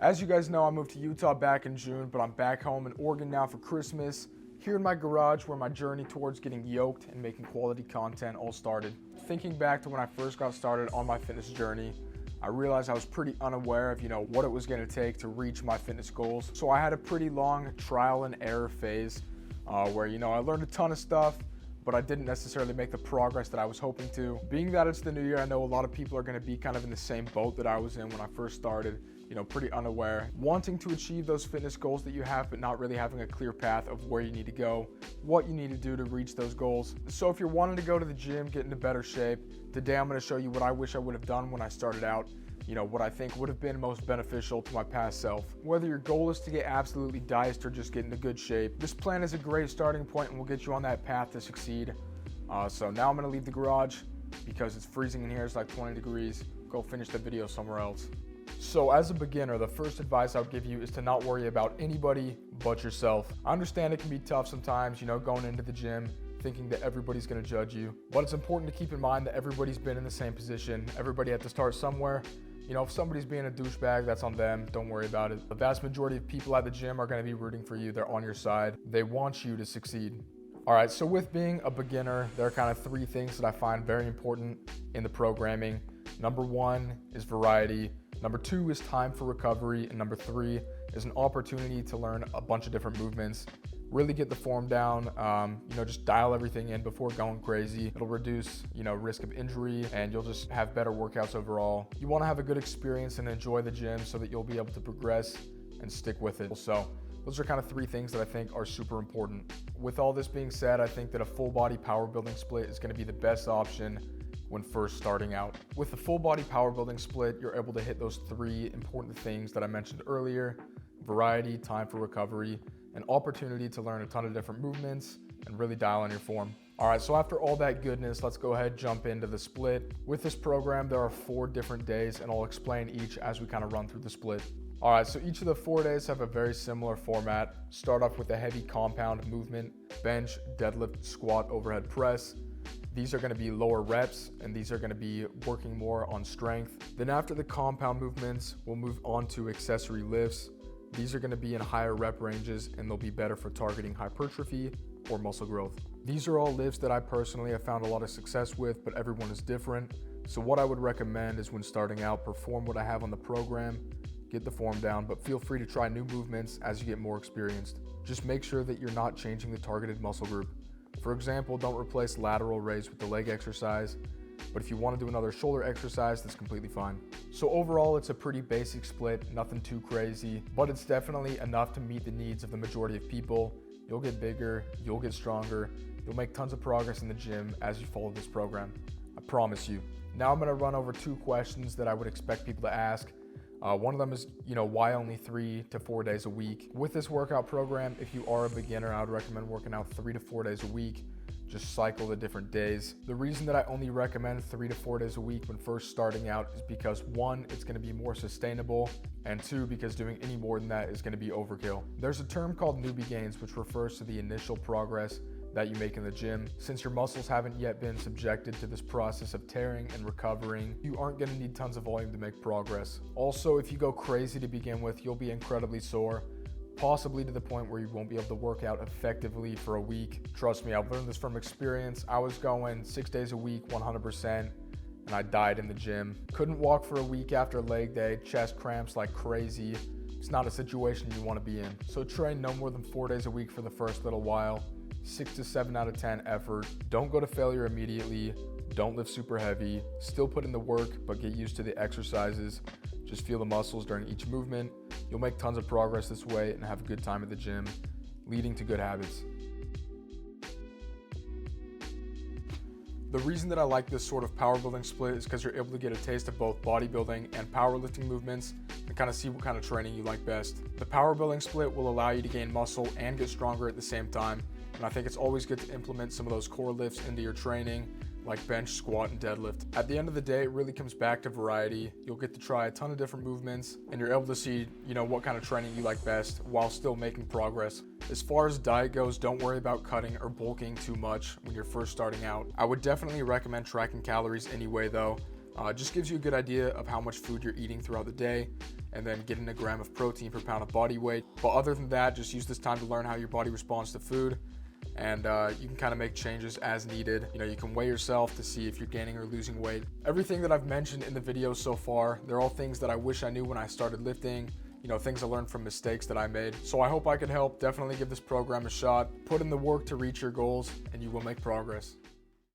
As you guys know, I moved to Utah back in June, but I'm back home in Oregon now for Christmas, here in my garage where my journey towards getting yoked and making quality content all started. Thinking back to when I first got started on my fitness journey, I realized I was pretty unaware of, what it was going to take to reach my fitness goals. So I had a pretty long trial and error phase where, I learned a ton of stuff, but I didn't necessarily make the progress that I was hoping to. Being that it's the new year, I know a lot of people are going to be kind of in the same boat that I was in when I first started, pretty unaware, wanting to achieve those fitness goals that you have, but not really having a clear path of where you need to go, what you need to do to reach those goals. So if you're wanting to go to the gym, get into better shape, today I'm going to show you what I wish I would have done when I started out, what I think would have been most beneficial to my past self. Whether your goal is to get absolutely diced or just get into good shape, this plan is a great starting point and will get you on that path to succeed. So now I'm going to leave the garage because it's freezing in here. It's like 20 degrees. Go finish the video somewhere else. So as a beginner, the first advice I would give you is to not worry about anybody but yourself. I understand it can be tough sometimes, going into the gym, thinking that everybody's going to judge you. But it's important to keep in mind that everybody's been in the same position. Everybody had to start somewhere. If somebody's being a douchebag, that's on them. Don't worry about it. The vast majority of people at the gym are going to be rooting for you. They're on your side. They want you to succeed. All right, so with being a beginner, there are kind of three things that I find very important in the programming. Number one is variety. Number two is time for recovery. And number three is an opportunity to learn a bunch of different movements. Really get the form down, just dial everything in before going crazy. It'll reduce, risk of injury, and you'll just have better workouts overall. You want to have a good experience and enjoy the gym so that you'll be able to progress and stick with it. So those are kind of three things that I think are super important. With all this being said, I think that a full body power building split is going to be the best option when first starting out. With the full body power building split, you're able to hit those three important things that I mentioned earlier: variety, time for recovery, an opportunity to learn a ton of different movements and really dial in your form. All right, so after all that goodness, let's go ahead and jump into the split. With this program, there are 4 different days, and I'll explain each as we kind of run through the split. All right, so each of the 4 days have a very similar format. Start off with a heavy compound movement: bench, deadlift, squat, overhead press. These are going to be lower reps, and these are going to be working more on strength. Then after the compound movements, we'll move on to accessory lifts. These are going to be in higher rep ranges, and they'll be better for targeting hypertrophy or muscle growth. These are all lifts that I personally have found a lot of success with, but everyone is different. So what I would recommend is when starting out, perform what I have on the program, get the form down, but feel free to try new movements as you get more experienced. Just make sure that you're not changing the targeted muscle group. For example, don't replace lateral raise with the leg exercise, but if you want to do another shoulder exercise, that's completely fine. So overall, it's a pretty basic split, nothing too crazy, but it's definitely enough to meet the needs of the majority of people. You'll get bigger, you'll get stronger, you'll make tons of progress in the gym as you follow this program. I promise you. Now I'm going to run over 2 questions that I would expect people to ask. One of them is, why only 3 to 4 days a week? With this workout program, if you are a beginner, I would recommend working out 3 to 4 days a week. Just cycle the different days. The reason that I only recommend 3 to 4 days a week when first starting out is because 1, it's going to be more sustainable, and 2, because doing any more than that is going to be overkill. There's a term called newbie gains, which refers to the initial progress that you make in the gym. Since your muscles haven't yet been subjected to this process of tearing and recovering, you aren't going to need tons of volume to make progress. Also, if you go crazy to begin with, you'll be incredibly sore, possibly to the point where you won't be able to work out effectively for a week. Trust me, I've learned this from experience. I was going 6 days a week, 100%, and I died in the gym. Couldn't walk for a week after leg day, chest cramps like crazy. It's not a situation you want to be in. So train no more than 4 days a week for the first little while. 6 to 7 out of 10 effort. Don't go to failure immediately. Don't lift super heavy. Still put in the work, but get used to the exercises. Just feel the muscles during each movement. You'll make tons of progress this way and have a good time at the gym, leading to good habits. The reason that I like this sort of power building split is because you're able to get a taste of both bodybuilding and powerlifting movements and kind of see what kind of training you like best. The power building split will allow you to gain muscle and get stronger at the same time, and I think it's always good to implement some of those core lifts into your training, like bench, squat, and deadlift. At the end of the day, it really comes back to variety. You'll get to try a ton of different movements, and you're able to see, what kind of training you like best while still making progress. As far as diet goes, don't worry about cutting or bulking too much when you're first starting out. I would definitely recommend tracking calories anyway though. Just gives you a good idea of how much food you're eating throughout the day. and then getting a gram of protein per pound of body weight. But other than that, just use this time to learn how your body responds to food, and you can kind of make changes as needed. You can weigh yourself to see if you're gaining or losing weight. Everything that I've mentioned in the video so far, they're all things that I wish I knew when I started lifting, things I learned from mistakes that I made. So I hope I can help. Definitely give this program a shot. Put in the work to reach your goals, and you will make progress.